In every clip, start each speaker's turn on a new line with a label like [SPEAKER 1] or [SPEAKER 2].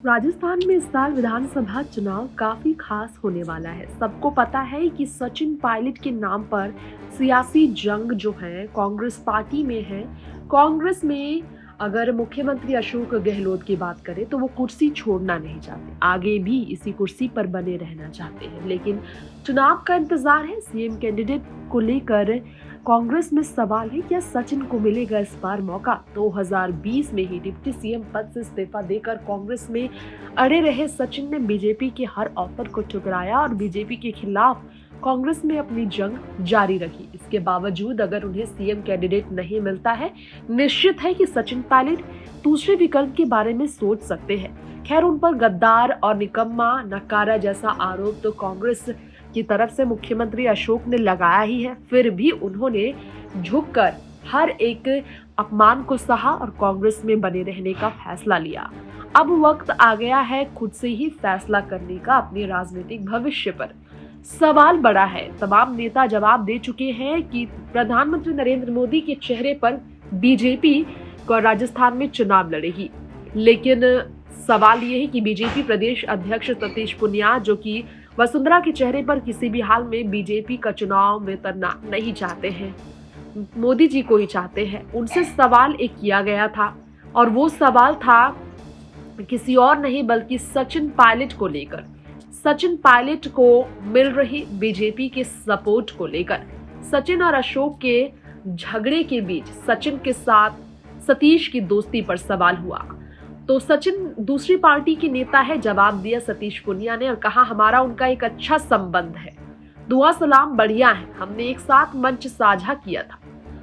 [SPEAKER 1] राजस्थान में इस साल विधानसभा चुनाव काफी खास होने वाला है। सबको पता है कि सचिन पायलट के नाम पर सियासी जंग जो है कांग्रेस पार्टी में है। कांग्रेस में अगर मुख्यमंत्री अशोक गहलोत की बात करें तो वो कुर्सी छोड़ना नहीं चाहते, आगे भी इसी कुर्सी पर बने रहना चाहते हैं। लेकिन चुनाव का इंतजार है। सीएम कैंडिडेट को लेकर कांग्रेस में सवाल है, क्या सचिन को मिलेगा इस बार मौका? 2020 में ही डिप्टी सीएम पद से इस्तीफा देकर कांग्रेस में अड़े रहे सचिन ने बीजेपी के हर ऑफर को ठुकराया और बीजेपी के खिलाफ कांग्रेस में अपनी जंग जारी रखी। इसके बावजूद अगर उन्हें सीएम कैंडिडेट नहीं मिलता है, निश्चित है कि सचिन पायलट दूसरे विकल्प के बारे में सोच सकते हैं। खैर, उन पर गद्दार और निकम्मा नकारा जैसा आरोप तो कांग्रेस की तरफ से मुख्यमंत्री अशोक ने लगाया ही है, फिर भी उन्होंने झुककर हर एक अपमान को सहा और कांग्रेस में बने रहने का फैसला लिया। अब वक्त आ गया है खुद से ही फैसला करने का अपने राजनीतिक भविष्य पर। सवाल बड़ा है। तमाम नेता जवाब दे चुके हैं कि प्रधानमंत्री नरेंद्र मोदी के चेहरे पर बीजेपी को राजस्थान में चुनाव लड़ेगी। लेकिन सवाल ये है कि बीजेपी प्रदेश अध्यक्ष सतीश पूनिया, जो कि वसुंधरा के चेहरे पर किसी भी हाल में बीजेपी का चुनाव में उतरना नहीं चाहते हैं, मोदी जी को ही चाहते हैं, उनसे सवाल एक किया गया था और वो सवाल था किसी और नहीं बल्कि सचिन पायलट को लेकर। सचिन पायलट को मिल रही बीजेपी के सपोर्ट को लेकर। सचिन और अशोक के झगड़े के बीच सचिन के साथ सतीश की दोस्ती पर सवाल हुआ तो सचिन दूसरी पार्टी के नेता है, जवाब दिया सतीश पूनिया ने और कहा हमारा उनका एक अच्छा संबंध है, दुआ सलाम बढ़िया है, हमने एक साथ मंच साझा किया था।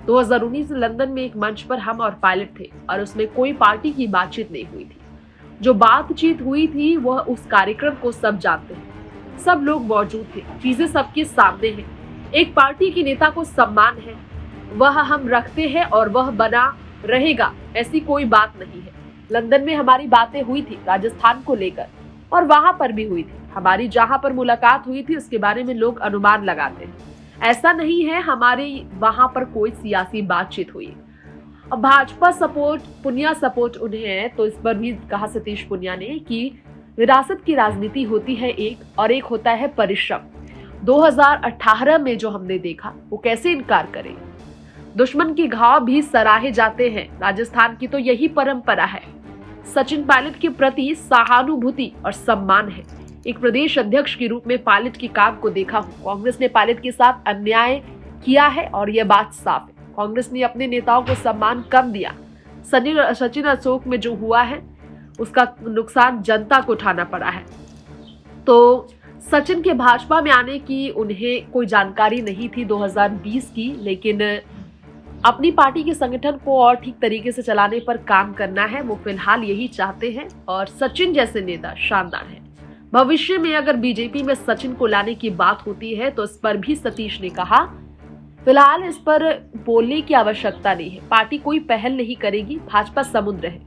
[SPEAKER 1] 2019 लंदन में एक मंच पर हम और पायलट थे और उसमें कोई पार्टी की बातचीत नहीं हुई थी। जो बातचीत हुई थी वह उस कार्यक्रम को सब जानते हैं, सब लोग मौजूद थे, चीजें सबके सामने हैं। एक पार्टी के नेता को सम्मान है, वह हम रखते हैं और वह बना रहेगा, ऐसी कोई बात नहीं है। लंदन में हमारी बातें हुई थी राजस्थान को लेकर और वहां पर भी हुई थी। हमारी जहां पर मुलाकात हुई थी उसके बारे में लोग अनुमान लगाते हैं, ऐसा नहीं है हमारे वहां पर कोई सियासी बातचीत हुई। अब भाजपा सपोर्ट, पूनिया सपोर्ट उन्हें है, तो इस पर भी कहा सतीश पूनिया ने कि विरासत की राजनीति होती है एक और एक होता है परिश्रम। 2018 में जो हमने देखा वो कैसे इनकार करें। दुश्मन के घाव भी सराहे जाते हैं, राजस्थान की तो यही परंपरा है। सचिन पायलट के प्रति सहानुभूति और सम्मान है। एक प्रदेश अध्यक्ष के रूप में पायलट के काम को देखा हूं। कांग्रेस ने पायलट के साथ अन्याय किया है और यह बात साफ है। कांग्रेस ने अपने नेताओं को सम्मान कम दिया। सचिन अशोक में जो हुआ है उसका नुकसान जनता को उठाना पड़ा है। तो सचिन के भाजपा में आने की उन्हें कोई जानकारी नहीं थी 2020 की, लेकिन अपनी पार्टी के संगठन को और ठीक तरीके से चलाने पर काम करना है, वो फिलहाल यही चाहते हैं और सचिन जैसे नेता शानदार हैं। भविष्य में अगर बीजेपी में सचिन को लाने की बात होती है तो इस पर भी सतीश ने कहा फिलहाल इस पर बोलने की आवश्यकता नहीं है, पार्टी कोई पहल नहीं करेगी, भाजपा समुद्र है,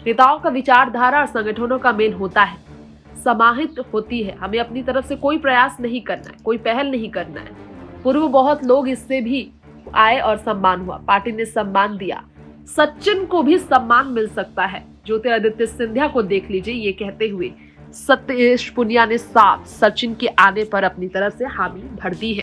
[SPEAKER 1] नेताओं का विचारधारा और संगठनों का मेल होता है, समाहित होती है, हमें अपनी तरफ से कोई प्रयास नहीं करना है, कोई पहल नहीं करना है। पूर्व बहुत लोग इससे भी आए और सम्मान हुआ, पार्टी ने सम्मान दिया, सचिन को भी सम्मान मिल सकता है। ज्योतिरादित्य सिंधिया को देख लीजिए, ये कहते हुए सतीश पूनिया ने साफ सचिन के आने पर अपनी तरफ से हामी भर दी है।